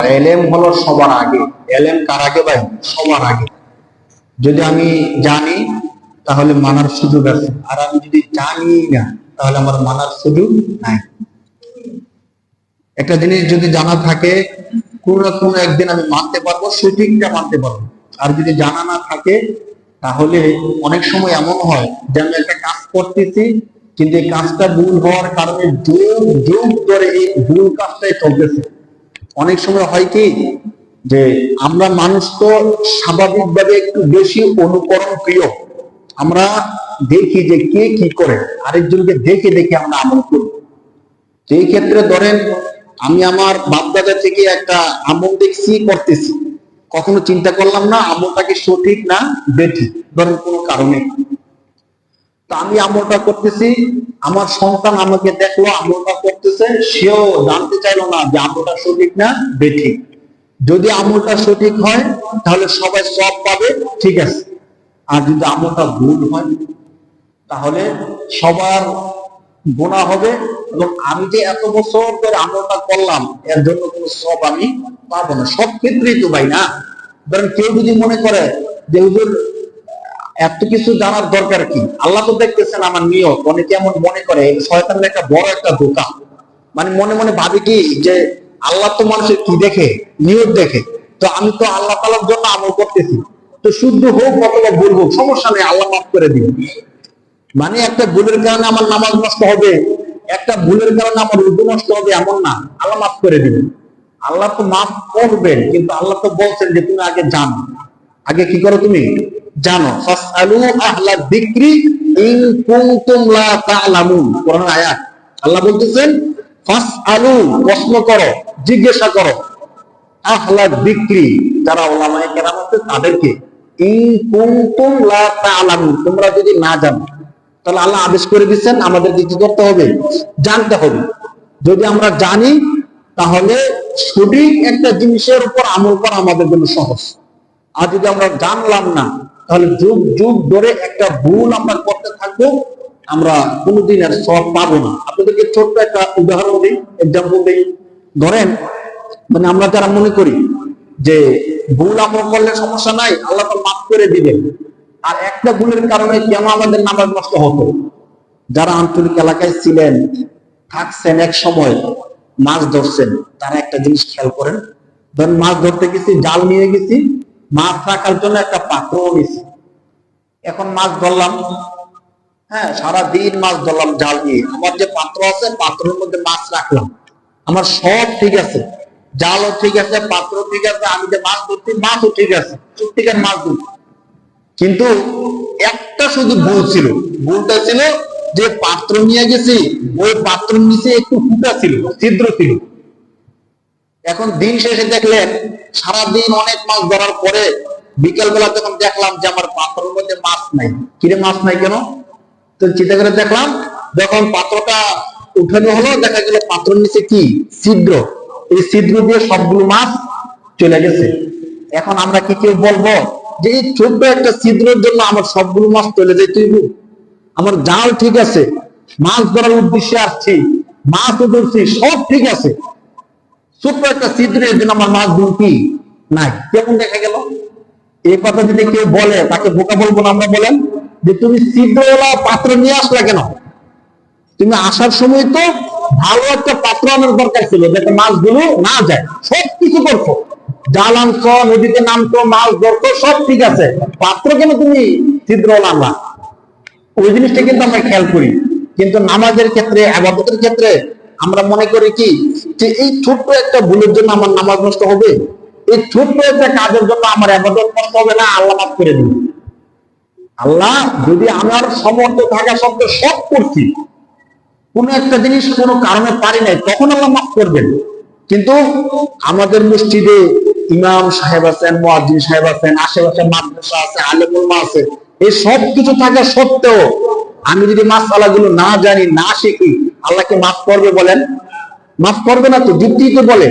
এলেম হলো সবার আগে। এলেম কার আগে ভাই? সবার আগে। যদি আমি জানি তাহলে মানার সুযোগ আছে, আর আমি যদি জানি না তাহলে আমার মানার সুযোগ নাই। একটা জিনিস যদি জানা থাকে, কোন না কোন একদিন আমি মানতে পারবো, সঠিকটা মানতে পারবো। আর যদি জানা না থাকে তাহলে অনেক সময় এমন হয় যে আমি একটা কাজ করতেছি, কিন্তু এই কাজটা ভুল হওয়ার কারণে যুগ যুগ ধরে এই ভুল কাজটাই চলতেছে। অনেক সময় হয় কি যে আমরা মানুষ তো স্বাভাবিকভাবে একটু বেশি অনুকরণ প্রিয়। আমরা দেখি যে কে কি করে, আরেকজনকে দেখে দেখে আমরা আমল করি। এই ক্ষেত্রে ধরেন আমি আমার বাপদাদা থেকে একটা আমল দেখছি, করতেছি, কখনো চিন্তা করলাম না আমলটাকে সঠিক না বেঠিক, ধরেন কোনো কারণে তা আমি আমলটা করতেছি, আমার সন্তান আমাকে দেখলো আমলটা করতেছে, সেও জানতে চাইলো না যে আমলটা সঠিক না বেঠিক। যদি আমলটা সঠিক হয় তাহলে সবাই সব পাবে, ঠিক আছে। আর যদি আমলটা ভুল হয় তাহলে সবার গুনাহ হবে, এবং আমি যে এত বছর ধরে আমলটা করলাম এর জন্য কোনো সব আমি পাবো না। সব ক্ষেত্রেই তো ভাই না। ধরেন কেউ যদি মনে করে যে হুজুর এত কিছু জানার দরকার কি, আল্লাহ তো দেখতেছেন আমার নিয়ত। অনেকে এমন মনে করে, শয়তানের একটা বড় একটা ধোঁকা। মানে মনে মনে ভাবি কি যে আল্লাহ তো মানুষের কি দেখে? নিয়ত দেখে। তো আমি তো আল্লাহ তাআলার জন্য আমল করতেছি, তো শুদ্ধ হোক অথবা ভুল হোক সমস্যা নেই, আল্লাহ মাফ করে দিবে। মানে একটা ভুলের কারণে আমার নামাজ নষ্ট হবে, একটা ভুলের কারণে আমার উযু নষ্ট হবে এমন না, আল্লাহ মাফ করে দিবেন। আল্লাহ তো মাফ করবেন, কিন্তু আল্লাহ তো বলছেন যে তুমি আগে জানো। আগে কি করো? তুমি জানো। ফাসআলু আহলা যিকরি ইন কুনতুম লা তা'লামুন, কোরআনের আয়াত। আল্লাহ বলতেছেন ফাসআলু, প্রশ্ন করো, জিজ্ঞাসা করো, আহলা যিকরি, যারা উলামায়ে কেরাম আছে তাদেরকে, ইন কুনতুম লা তা'লামুন, তোমরা যদি না জানো। তাহলে আল্লাহ আদেশ করে দিচ্ছেন আমাদেরকে কি করতে হবে? জানতে হবে। যদি আমরা জানি তাহলে সঠিক একটা জিনিসের উপর আমল করা আমাদের জন্য সহজ। আর যদি আমরা জানলাম না তাহলে যুগ যুগ ধরে একটা ভুল আমরা করতে থাকবো, আমরা কোনোদিন আর সব পাবো না। আপনাদেরকে ছোট্ট একটা উদাহরণ দিই, এক্সাম্পল দিই। ধরেন মানে আমরা যারা মনে করি যে ভুল আমল করলে সমস্যা নাই, আল্লাহ তো মাফ করে দিবেন, আর একটা ভুলের কারণে কেন আমাদের নামাজ নষ্ট হতো? যারা আঞ্চলিক এলাকায় ছিলেন, থাকছেন, এক সময় মাছ ধরছেন, তারা একটা জিনিস খেয়াল করেন। ধরেন মাছ ধরতে গেছি, জাল নিয়ে গেছি, মাছ রাখার জন্য একটা পাত্রও নিয়েছি। এখন মাছ ধরলাম, হ্যাঁ সারাদিন মাছ ধরলাম জাল নিয়ে, আমার যে পাত্র আছে পাত্রের মধ্যে মাছ রাখলাম, আমার সব ঠিক আছে, জালও ঠিক আছে, পাত্র ঠিক আছে, আমি যে মাছ ধরছি মাছও ঠিক আছে, সত্যিকার মাছ ধরছি। কিন্তু একটা শুধু ভুল ছিল। ভুলটা ছিল যে পাত্র নিয়ে গেছি, ওই পাত্রের নিচে একটু ফুটা ছিল, ছিদ্র ছিল। এখন দিন শেষে দেখলেন সারাদিন অনেক মাছ ধরার পরে বিকেল বেলা যখন দেখলাম যে আমার পাত্রের মধ্যে মাছ নাই। কিরে মাছ নাই কেন? তো চিন্তা করে দেখলাম, যখন পাত্রটা উঠানো হলো দেখা গেল পাত্রের নিচে কি ছিদ্র, এই ছিদ্র দিয়ে সবগুলো মাছ চলে গেছে। এখন আমরা কি কেউ বলবো যে এই ছোট্ট একটা ছিদ্রের জন্য আমার সবগুলো মাছ চলে যায়? তুই আমার জাল ঠিক আছে, মাছ ধরার উদ্দেশ্যে আসছি, মাছও ধরছি, সব ঠিক আছে, ছোট্ট একটা ছিদ্রের জন্য আমার মাছগুলো কি নাই? কেমন দেখা গেল? এই কথা যদি কেউ বলে তাকে বোকা বলবো না আমরা? বলেন যে তুমি ছিদ্রওয়ালা পাত্র নিয়ে আসলা কেন? তুমি আসার সময় তো ভালো একটা পাত্র আনার দরকার ছিল, যাতে মাছগুলো না যায়। সব কিছু করছো, জাল আনছো, নদীতে নামছো, মাছ ধরছো, সব ঠিক আছে, পাত্র কেন তুমি ছিদ্রওয়ালা আনলা? ওই জিনিসটা কিন্তু আমরা খেয়াল করি। কিন্তু নামাজের ক্ষেত্রে, ইবাদতের ক্ষেত্রে আমরা মনে করি কি যে এই ছোট্ট একটা ভুলের জন্য আমার নামাজ নষ্ট হবে, এই ছোট্ট একটা কাজের জন্য আমার ইবাদত নষ্ট হবে না, আল্লাহ মাফ করে দিবে। আল্লাহ যদি আমার সমর্থ থাকা সত্ত্বেও সব করছি, কোন একটা জিনিস কোনো কারণে পারি নাই, তখন আল্লাহ মাফ করবেন। কিন্তু আমাদের মসজিদে ইমাম সাহেব আছেন, মুয়াজ্জিন সাহেব আছেন, আশেপাশে মাদ্রাসা আছে, আলেম উলামা আছে, এই সব কিছু থাকা সত্ত্বেও আমি যদি মাসআলাগুলো না জানি, না শিখি, আল্লাহকে মাফ করবে বলেন? মাফ করবে না তো, যুক্তি তো বলে।